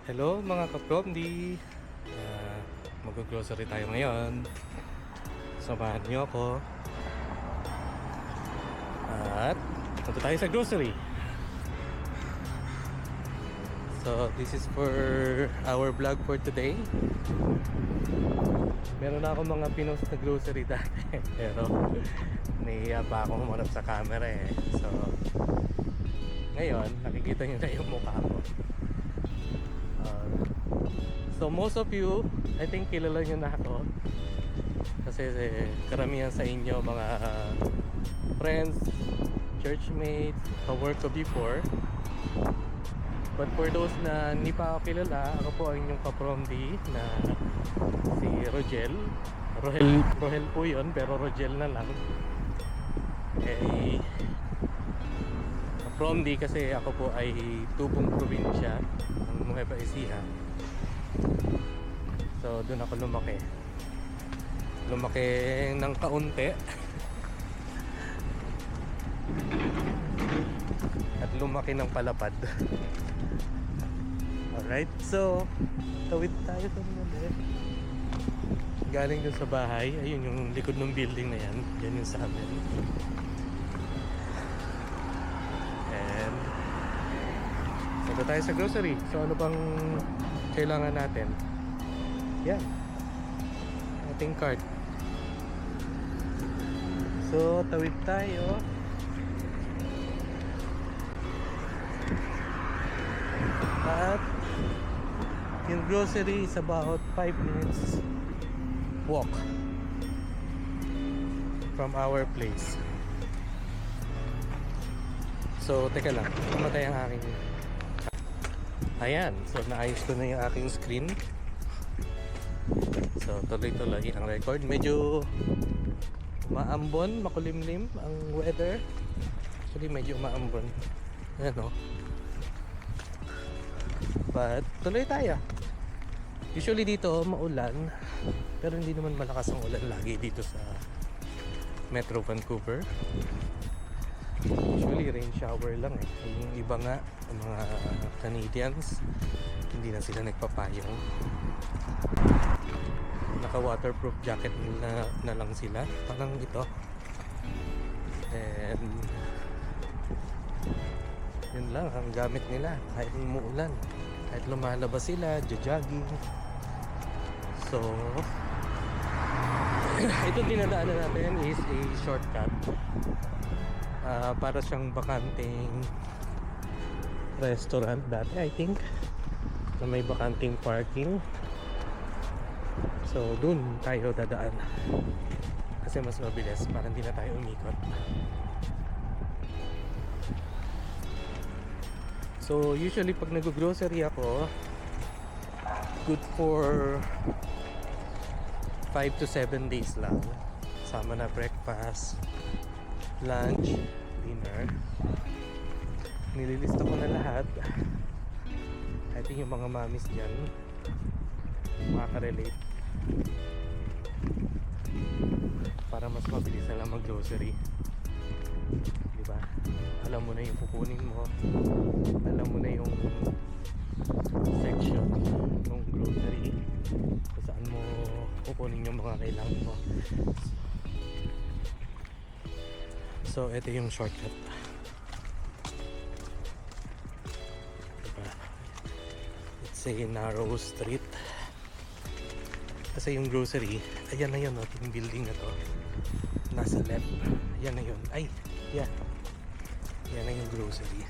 Hello mga ka-Promdi, mag-grocery tayo ngayon. Samahan niyo ako at punta tayo sa grocery. So this is for our vlog for today. Meron na ako mga pinost na grocery dati pero nahiya pa akong humarap sa camera eh. So ngayon nakikita niyo na yung mukha ko. So most of you, I think kilala nyo na ako kasi karamihan sa inyo mga friends, churchmates, ka-work ko before. But for those na hindi pa ako kilala, ako po ang inyong ka-Promdi na si Rogel. Rohel po yun, pero Rogel na lang. Promdi kasi ako po ay tubong probinsya ng Nueva Ecija. So doon ako lumaki ng kaunti at lumaki ng palapad. Alright, so tawid tayo sa mga galing dun sa bahay. Ayun yung likod ng building na yan. Yan yung sa amin. And punta tayo sa grocery. So ano bang kailangan natin? Yan, ating cart. So tawid tayo. At yung grocery is about 5 minutes walk from our place. So teka lang, namatay ang aking. Ayan, so naayos ko na yung aking screen. So tuloy-tuloy ang record. Medyo maambon, makulimlim ang weather. Actually medyo maambon. Ayan o. But tuloy tayo. Usually dito maulan, pero hindi naman malakas ang ulan lagi dito sa Metro Vancouver. Usually rain shower lang eh. Yung iba nga, ang mga Canadians, hindi na sila nagpapayong. Naka waterproof jacket na lang sila, parang ito. And yun lang ang gamit nila kahit umuulan, kahit lumalabas sila, jogging. So ito dinadaanan natin is a shortcut. Para siyang bakanting restaurant dati, I think, na may bakanting parking. So dun tayo dadaan kasi mas mabilis para hindi na tayo umikot. So usually pag nag-grocery ako, good for 5 to 7 days lang. Sama na breakfast, lunch, dinner. Nililista ko na lahat. I think yung mga mamis dyan makaka-relate, para mas mabilis na lang mag-grocery. Diba? Alam mo na yung kukunin mo, alam mo na yung section ng grocery kung saan mo kukunin yung mga kailangan mo. So ito yung shortcut. Diba? It's a narrow street kasi yung grocery, ayan na yun, no? Yung building na to nasa left, ayan na yun. Ay, yan, yan na yung grocery.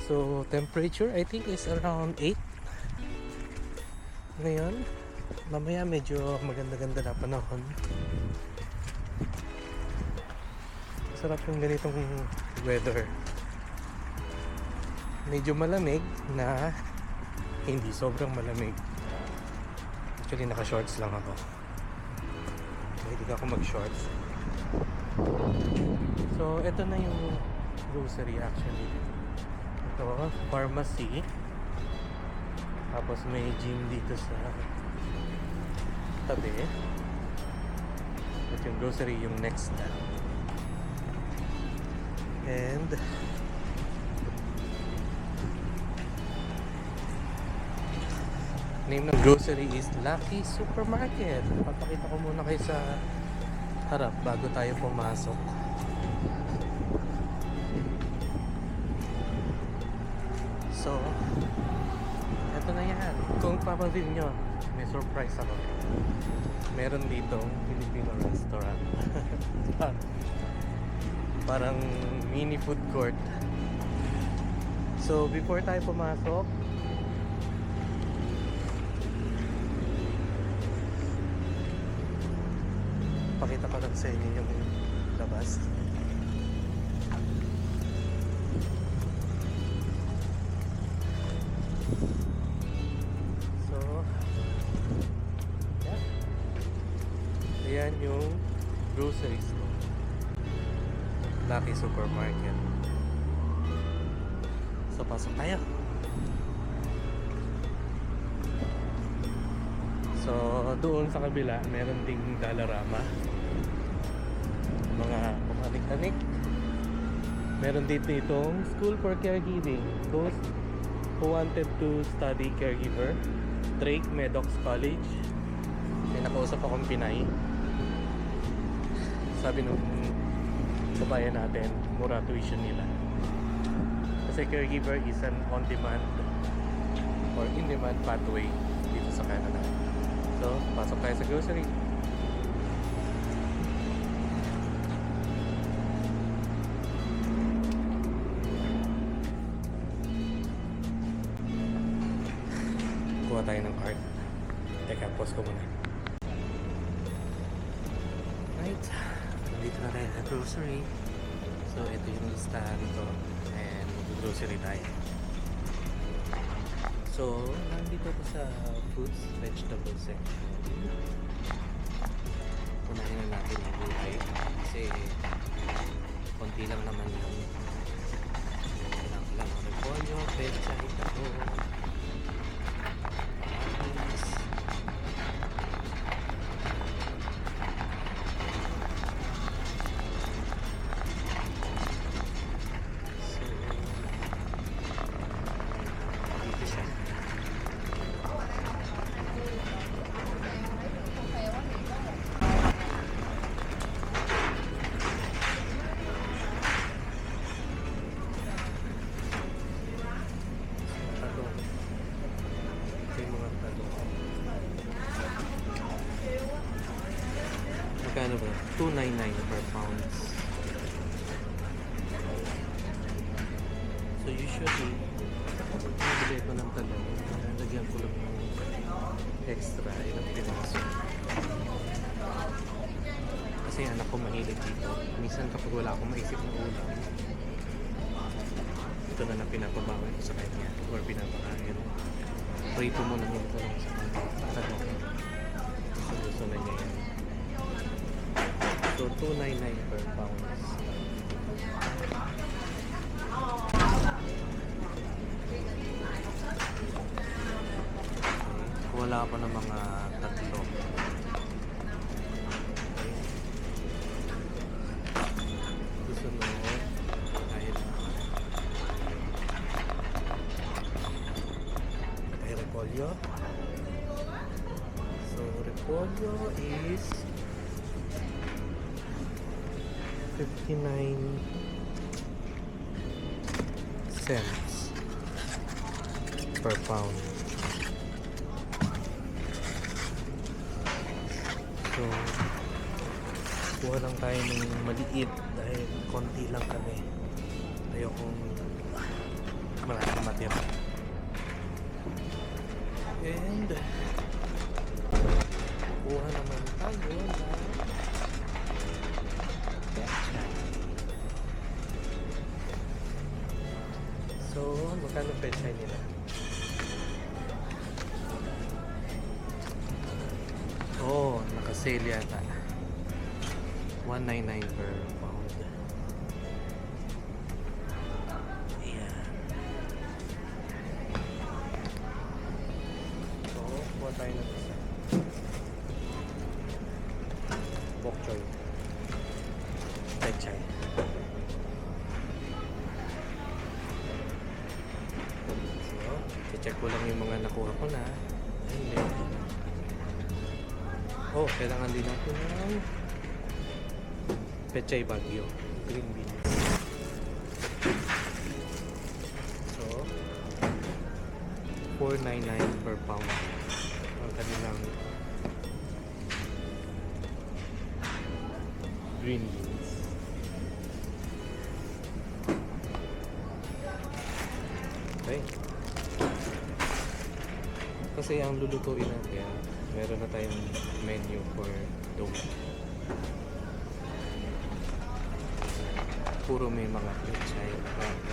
So temperature I think is around 8 ngayon. Mamaya medyo maganda-ganda na panahon. Sarap yung ganitong weather. Medyo malamig na hindi sobrang malamig. Actually naka-shorts lang ako. Hindi ako mag-shorts. So ito na yung grocery actually. Ito, pharmacy. Tapos may gym dito sa tabi. At yung grocery yung next na. And Name ng grocery is Lucky Supermarket. Papakita ko muna kayo sa harap bago tayo pumasok. So, eto na yan. Kung papansin nyo, may surprise ako. Meron dito Filipino restaurant. Parang mini food court. So, before tayo pumasok, pakita ko lang sa inyo yung labas. So, yeah. Ayan yung grocery store. Lucky Supermarket. So, pasok tayo. So, doon sa kabila, meron ding Dollarama. Mga kumanik-anik. Meron dito itong School for Caregiving. Those who wanted to study caregiver. Drake Medox College. May nakausap akong Pinay. Sabi nung kabayan natin, mura tuition nila. Kasi caregiver is an on-demand or in-demand pathway dito sa Canada. So, pasok tayo sa grocery. Kuha tayo ng card. Teka, pause ko muna. Right. Nandito na tayo sa grocery. So, ito yung listahan ko. And grocery tayo. So, nandito ko sa fruits, vegetables section. Unahin na natin yung gulay. Kasi, konti lang naman yun. Kailangan lang ang repolyo, pecha, ito. Magkano ba? $2.99 per pound. So usually, nabili ko ng talong. Lagyan ko lang ng extra ilang piraso. Kasi anak ko mahilig dito. Minsan kapag wala akong maisip na ulam, ito na lang pinapabawal ko sa kanya or pinapakain. Prito mo lang yung talong sa talong. Gusto na niya yan. So, $2.99 per pound. Okay. Wala pa ng mga tatlo. Susunod. Kahit repolyo. So, repolyo is 59 cents per pound. So, kuha lang tayo ng maliit dahil konti lang kami. Ayokong maraming matira. And kuha naman tayo na so, magkano pechay nila? Oh, naka-sale yata. $1.99 per pound. Ayan. So, kuha tayo na isa. Bok choy. Pechay. So, check ko lang yung mga nakuha ko na. And Oh, kailangan din natin ng Pechay Bagyo. Green beans. So, 4.99 per pound ang kanilang green beans. Okay. Kasi ang lulutuin natin, meron na tayong menu for dough. Puro may mga pechay,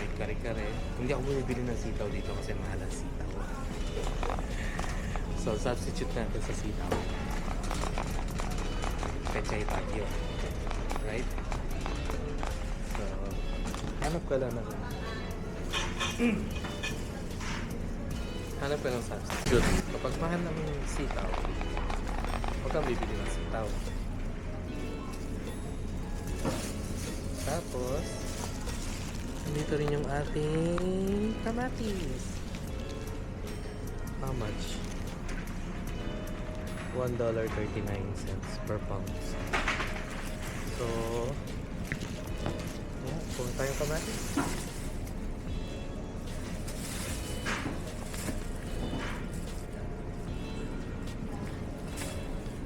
like kare-kare. Hindi ako bumibili ng sitaw dito kasi mahal ang sitaw. So, substitute natin sa sitaw. Pechay Bagyo. Right? So, hanap ka lang ng hanap ka ng substitute. Kapag mahal ng sitaw, huwag kang bibili ng sitaw. Tapos, nandito rin yung ating kamatis. How much? $1.39 per pound. So, yeah, kung tayong kamatis.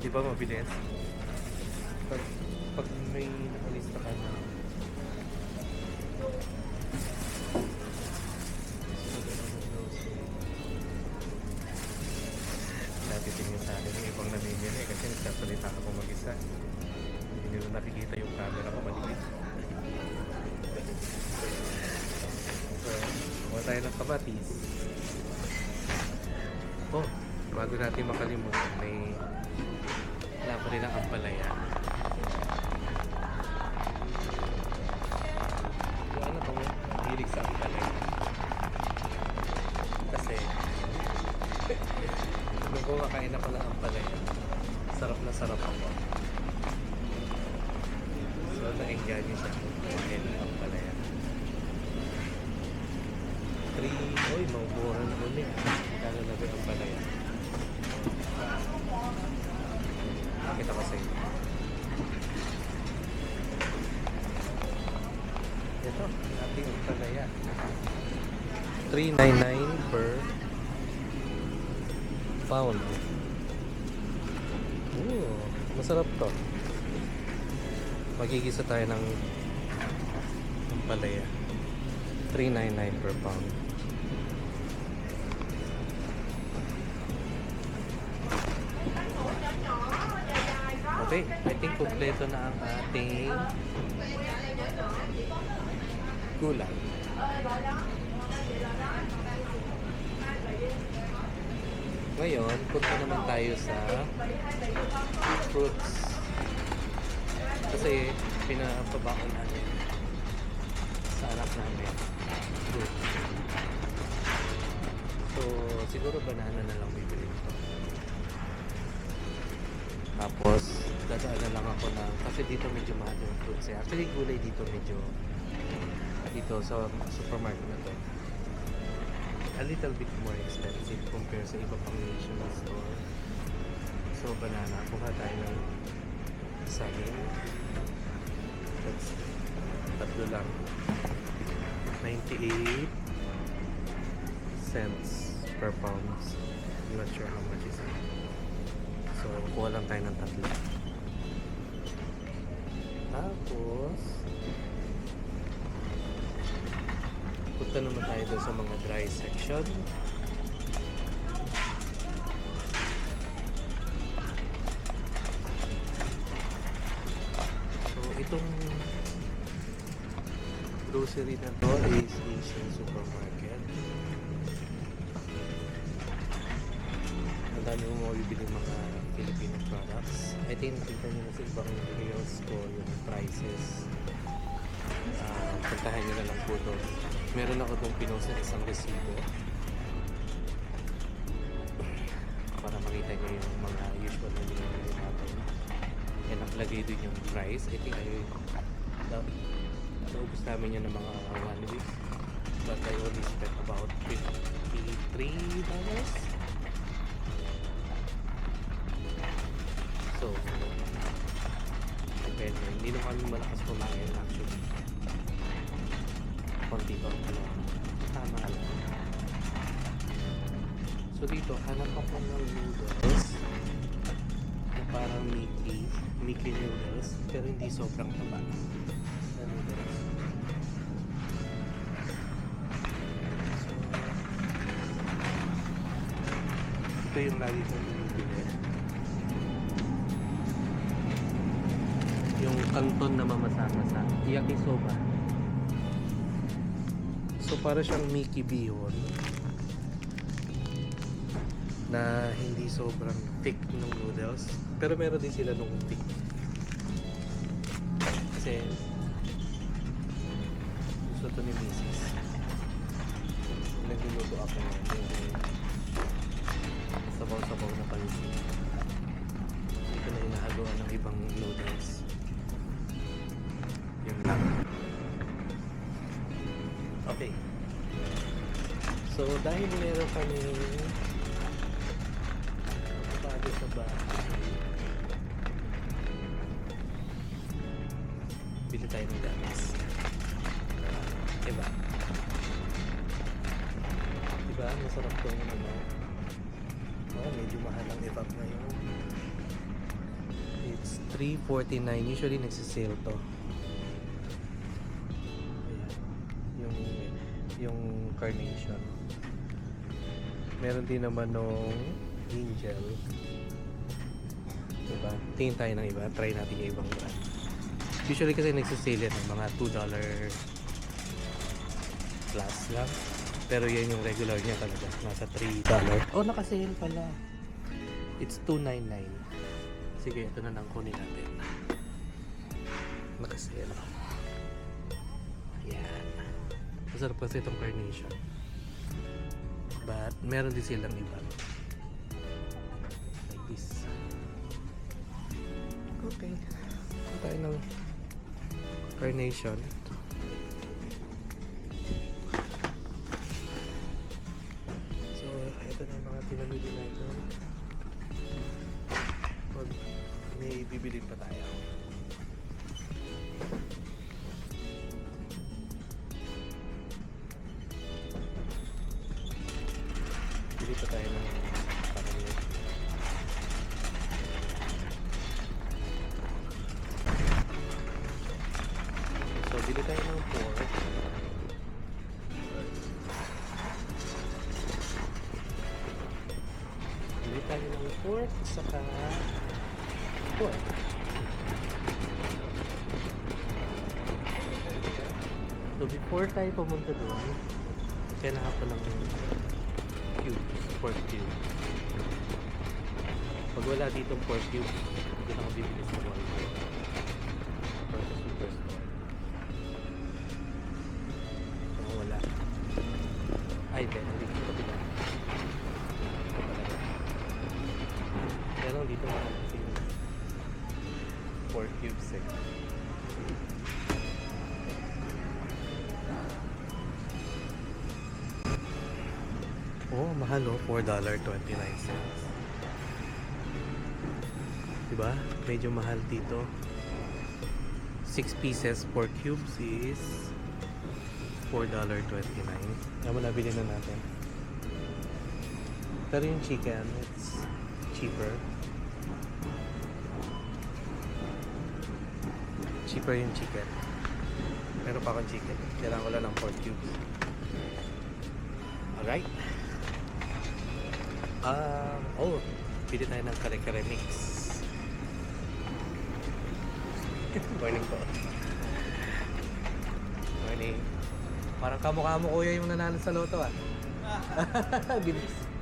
Di ba mabilis? Pag may nakalista ka na natitingin sa akin yung ibang namimili kasi nagsasalita ako mag-isa. Hindi nila nakikita yung camera ko maliit. So, kuha tayo ng kamatis. Oh, bago natin makalimutan, may wala pa rin ang ampalaya. Yung ano ko, hilig sa ampalaya. Kasi, nung kumakain ako ng ampalaya, sarap na sarap ako. So, na-enjoy niyo siya kung kumain ng ampalaya. 3, oy, maubuhan na ulit. Kano na ba yung ampalaya? Kita ko sa inyo. Ito, ating ampalaya. $3.99 per pound. Ooh, masarap to. Magigisa tayo ng ampalaya. $3.99 per pound. Okay, I think kompleto na ang ating gulay. Ngayon, punta naman tayo sa fruits. Kasi pinapabaon natin sa anak namin fruit. So, siguro banana na lang bibili ko. Tapos, dadaan na lang ako na, kasi dito medyo mahal yung fruits eh. Actually, gulay dito medyo, dito sa supermarket na to, a little bit more expensive compare sa iba pang national store. So, banana. Kuha tayo ng saging. That's, tatlo lang. 98 cents per pound. I'm not sure how much is it. So, kuha lang tayo ng tatlo. Tapos, punta naman tayo doon sa mga dry section. So, itong grocery na to is Asian Supermarket. Ang dami mo mabibili mga Filipino products. I think nakita nyo na sa ibang videos ko yung prices. Puntahan nyo na lang po doon. Meron ako itong pinost na isang resibo para makita nyo yung mga usual na binibili natin. And naglagay din yung price. I think naubos namin yun ng mga 1 week. But I only spent about $53. So, depende. Hindi naman kami malakas kumain actually. Konti pa. Ano, tama lang. So dito, hanap ako ng noodles na parang Mickey noodles, pero hindi sobrang taba na noodles. So, ito yung lagi kong binibili. Yung kanton na mamasa-masa, yakisoba. So para siyang Mickey bihon na hindi sobrang thick ng noodles, pero meron din sila nung thick kasi gusto to ni Mrs. Nagluluto ako ng sabaw-sabaw na pansin. Hindi ko na inahaluan ng ibang noodles. Yun lang. Okay, so dahil meron kami sa bahay, bili tayo ng gatas. Diba? Diba? Masarap tong ano. Medyo mahal ang evap ngayon. It's $3.49. Usually nagsisale to. Ayan. Yung carnation. Meron din naman nung angel. Diba? Tingin tayo ng iba. Try natin yung ibang brand. Usually kasi nagsisale yan ng mga $2 plus lang. Pero yan yung regular niya talaga. Nasa $3. Oh, nakasale pala. It's $2.99. Sige, ito na lang kunin natin. Nakasale. Ayan. Masarap kasi itong carnation. But meron din silang iba. Like this. Okay. Ito tayo ng carnation. So, ito na yung mga pinamili natin. Pag may bibilin pa tayo. Bili pa tayo ng pamilya. So, bili tayo ng pork. Bili tayo ng pork saka pork. So, before tayo pumunta doon, kailangan ko ng cubes, pork cube. Pag wala dito pork cube, hindi na ako bibili sa Walmart or sa superstore. Kung wala. Ay, hindi ko kapila. Ito talaga. Kaya lang dito mahal kasi yung pork cubes eh. Oh, mahal oh, $4.29. Diba? Medyo mahal dito. 6 pieces pork cubes is $4.29. Kaya mo nabili na natin. Pero yung chicken, it's cheaper. Cheaper yung chicken. Meron pa akong chicken. Kailangan ko lang ng pork cubes. Alright. Pili tayo ng kare-kare mix. Morning po. Morning. Parang kamukha mo kuya yung nanalo sa loto ah.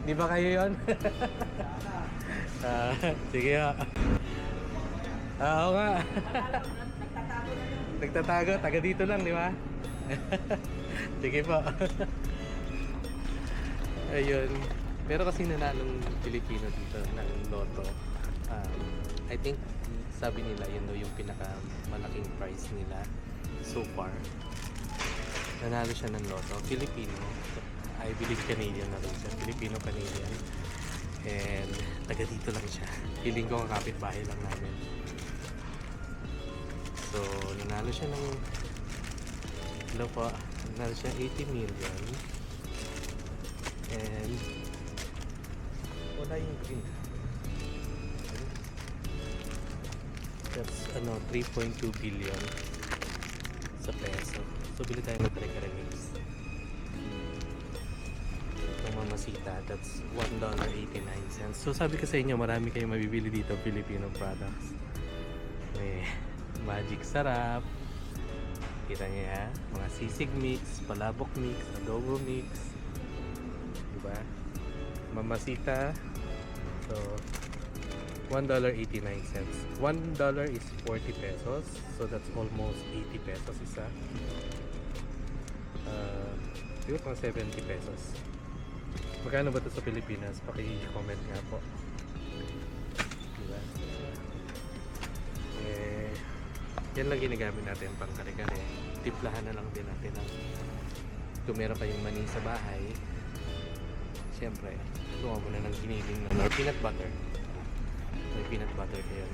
Di ba kayo yun? Sige ha. Oo nga. Nagtatago. Taga dito lang, di ba? Sige po. Ayun. Pero kasi nanalong Pilipino dito ng loto. I think sabi nila yun yung pinakamalaking prize nila so far. Nanalo siya ng loto. Filipino. I believe Canadian na rin siya. Filipino-Canadian. And taga dito lang siya. Feeling ko ang kapitbahay lang namin. So, nanalo siya ng nanalo siya 80 million. And wala yung green. That's 3.2 billion sa peso. So, bili tayo ng kare-kare mix. Itong mamasita, that's $1.89. So, sabi ko sa inyo, marami kayong mabibili dito Filipino products. May magic sarap. Kita niyo ya, mga sisig mix, palabok mix, adobo mix. Diba? Mamasita. So, $1.89. $1 is 40 pesos. So, that's almost 80 pesos isa. Siguro pang 70 pesos. Magkano ba ito sa Pilipinas? Paki-comment nga po. Diba? Yan lang ginagamit natin pang kare-kare. Tiplahan na lang din natin ang kung meron kayong mani sa bahay. Siyempre, gumawa mo na ng giniling or peanut butter. May peanut butter kayo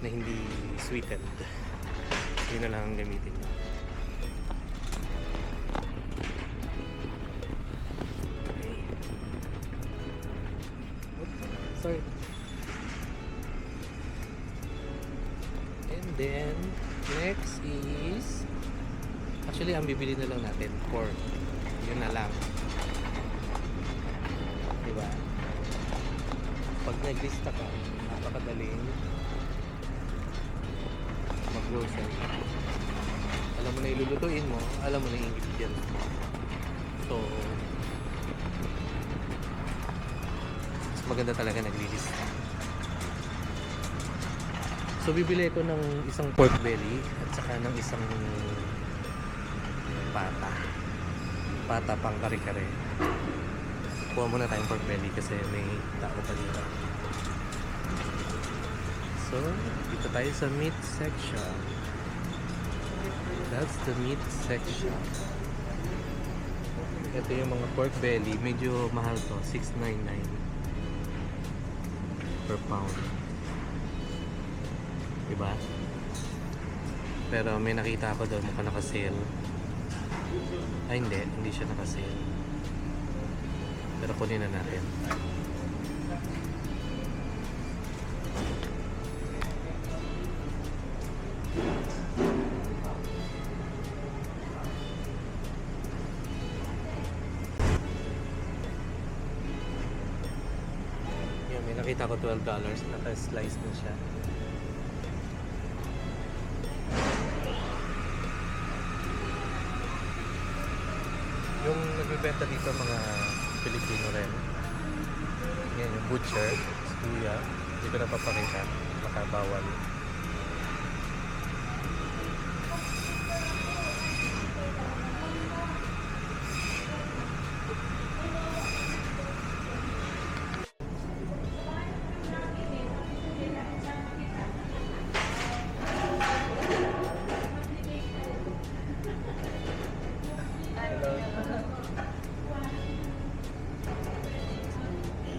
na hindi sweetened. Yun na lang ang gamitin nyo. Okay. Oops, sorry. And then, next is actually, ang bibili na lang natin pork. Yun na lang. Diba? Pag naglista ka, napakadaling mag-grocery. Alam mo na ilulutuin mo, alam mo na yung ingredients mo. So, mas maganda talaga naglilista. So, bibili ko ng isang pork belly at saka ng isang pata pang kare-kare. Kuha muna tayong pork belly kasi may tao pa dito. So, dito tayo sa meat section. That's the meat section. Ito yung mga pork belly. Medyo mahal to. $6.99 per pound. Diba? Pero may nakita ako doon mukhang naka-sale. Ay hindi siya naka-sale. Pero kunin na natin. Yan, may nakita ko $12. Naka-slice na siya. Yung nagbibenta dito mga Pilipino rin. Yan yung butcher, si Kuya. Hindi ko napapakita. Baka bawal.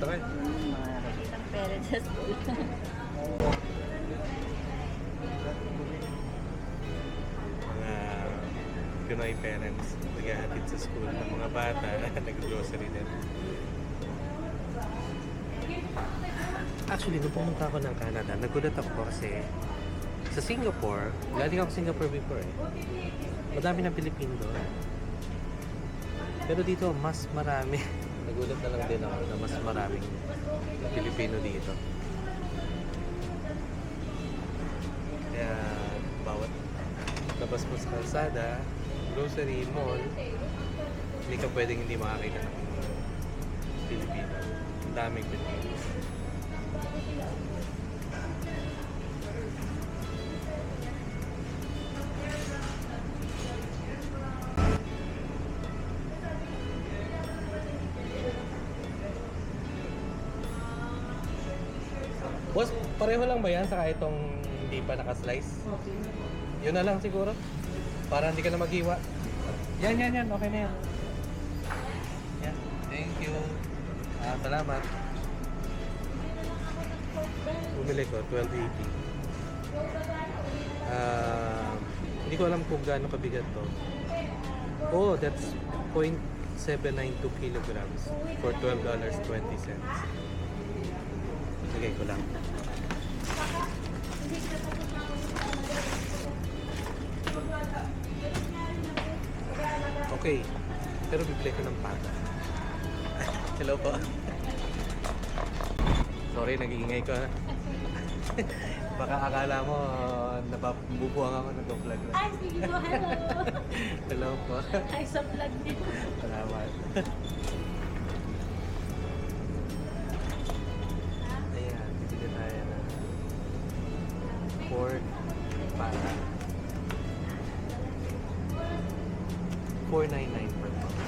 Mga nakikitang parents sa school. Mga Pinoy parents naghahatid sa school ng mga bata nag-grocery din. Actually, nung pumunta ako ng Canada, nagulat ako kasi sa Singapore, galing ako Singapore before eh. Madami ng Pilipino doon. Pero dito, mas marami. Nagulat na lang din ako na mas maraming Pilipino dito. Kaya bawat labas mo sa kalsada, grocery, mall, hindi ka pwedeng hindi makakita ng Pilipino. Ang daming Pilipino. Boss, pareho lang ba yan saka itong hindi pa naka-slice? Yun na lang siguro. Para hindi ka na maghiwa. Yan. Okay na yan. Yan. Thank you. Salamat. Bumili ko, 12.80. Hindi ko alam kung gaano kabigat to. Oh, that's 0.792 kilograms for $12.20. Lagay ko lang. Okay. Pero bibili ko ng pata. Hello po. Sorry, nag-iingay ko. Baka akala mo napabubuang ako nag-vlog na. Ay, sige po, hello. Hello po. Ay, sa vlog din. Salamat. Ayan, bibili tayo na pork pata. $4.99 per pound.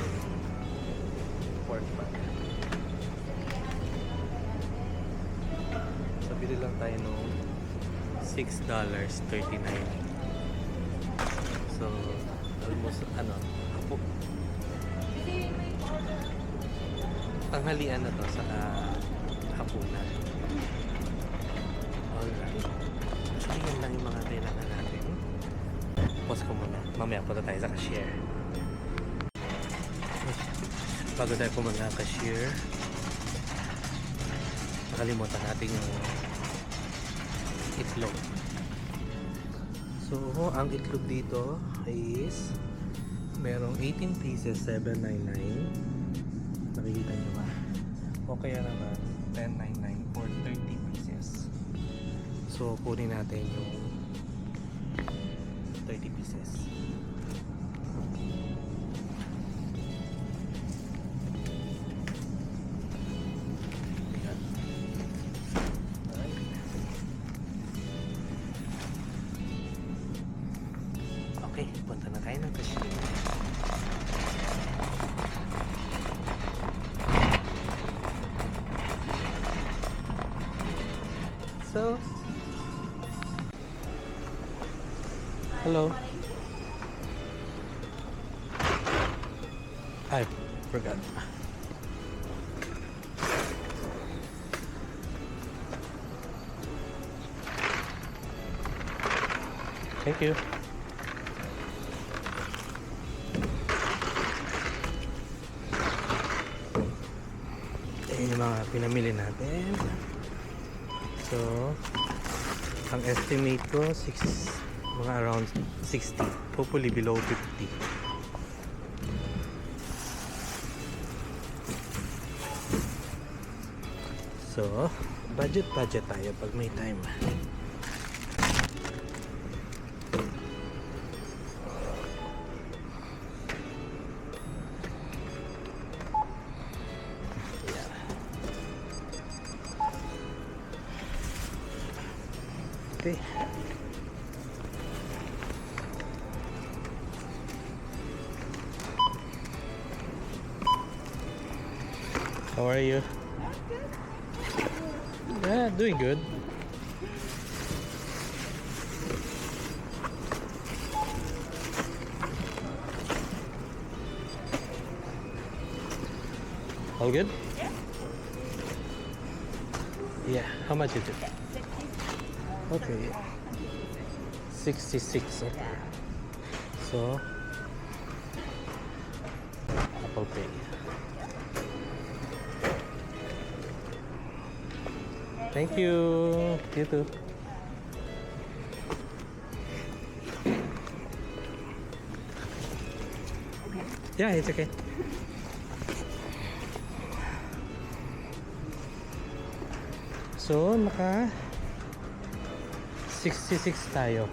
Pork pata. So, bili lang tayo nung $6.39. So, almost, hapo. Tanghalian na to sa hapunan. Alright. Actually, yan lang yung mga kailangan natin. Pause ko muna. Mamaya punta tayo sa cashier. Bago tayo pumunta sa cashier, nakalimutan natin yung itlog. So, ang itlog dito is merong 18 pieces, $7.99. Nakikita nyo ba? O kaya naman $10.99 for 30 pieces. So, kunin natin yung 30 pieces. Okay, punta na tayo ng cashier. So, hello. I forgot. Thank you. Ayan yung mga pinamili natin. So, ang estimate ko, mga around 60. Hopefully below 50. So, budget tayo pag may time. Okay. How are you? Yeah, doing good. All good? Yeah. Yeah. How much is it? Okay. 66. Okay. So, Apple Pay. Thank you. You too. Yeah, it's okay. So, naka 66 tayo.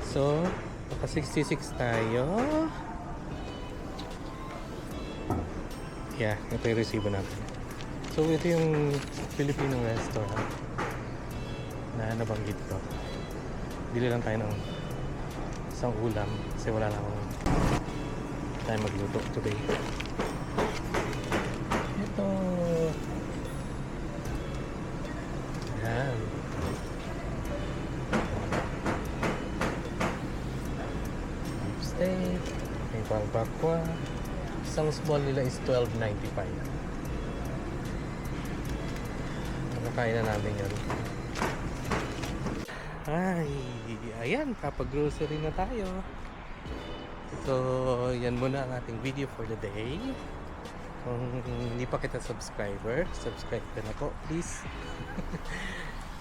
So, naka 66 tayo. Yeah, ito yung resibo natin. So, ito yung Filipino restaurant na nabanggit ko. Bili lang tayo ng isang ulam kasi wala na akong time magluto today. Ito. Yan. Balbacqua. Isang small nila is $12.95. Nakakain na namin yun. Ay, ayan, kapag-grocery na tayo. So, yan muna ang ating video for the day. Kung hindi pa kita subscriber, subscribe ka na po, please.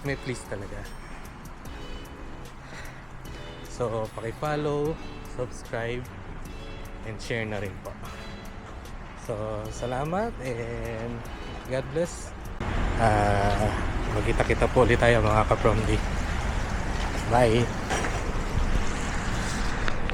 May please talaga. So, paki-follow, subscribe, and share na rin po. So, salamat and God bless. Magkita-kita po ulit tayo mga ka-Prom D. Bye!